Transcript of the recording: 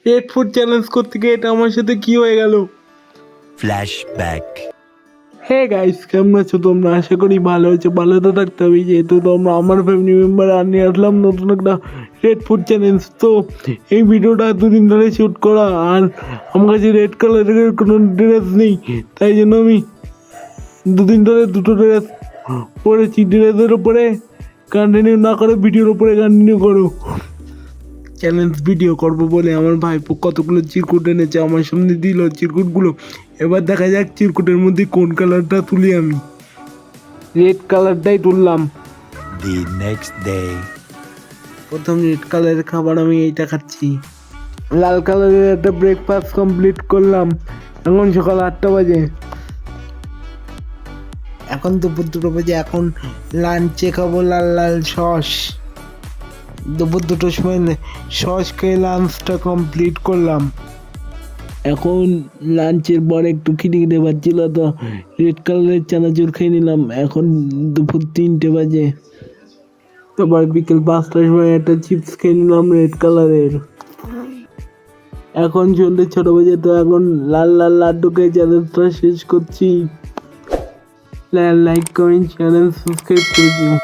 Red food challenge করতে গিয়ে এটা আমার সাথে কি হয়ে গেল? Flashback. হে গাইস, কেমন আছো তোমরা? আশা করি ভালো আছো। ভালো তো থাকতে হবে, যেহেতু তোমরা আমার ফ্যামিলি মেম্বার আর নিয়ে আসলাম নতুন একটা রেড ফুড চ্যালেঞ্জ। তো এই ভিডিওটা দুদিন ধরে শ্যুট করা, আর আমার কাছে রেড কালারের কোনো ড্রেস নেই, তাই জন্য আমি দুদিন ধরে দুটো ড্রেস পরেছি। ড্রেসের উপরে কন্টিনিউ না করে ভিডিওর উপরে কন্টিনিউ করো। চ্যালেঞ্জ ভিডিও করবো বলে আমার ভাইপো কতগুলো চিরকুট এনেছে, আমার সামনে দিল চিরকুটগুলো। এবার দেখা যাক চিরকুটের মধ্যে কোন কালারটা তুলি। আমি রেড কালারটাই তুললাম। The next day. প্রথম রেড কালারের খাবার আমি এইটা খাচ্ছি। লাল কালারের একটা ব্রেকফাস্ট কমপ্লিট করলাম। এখন সকাল 8টা বাজে, এখন দুপুর 2টো বাজে। এখন লাঞ্চে খাবো লাল লাল সস। দুপুর 2টোর সময় সস খেয়ে লাঞ্চটা কমপ্লিট করলাম। এখন লাঞ্চের পর একটু খিদে পাচ্ছিল, তো রেড কালারের চানাচুর খেয়ে নিলাম। এখন দুপুর 3টে বাজে। তারপর বিকেল 5টার সময় একটা চিপস খেয়ে নিলাম রেড কালারের। এখন সন্ধ্যে 6টা বাজে, তো এখন লাল লাল লাড্ডু খেয়ে চ্যালেঞ্জটা শেষ করছি। লাইক কমেন্ট চ্যানেল সাবস্ক্রাইব করে দিও।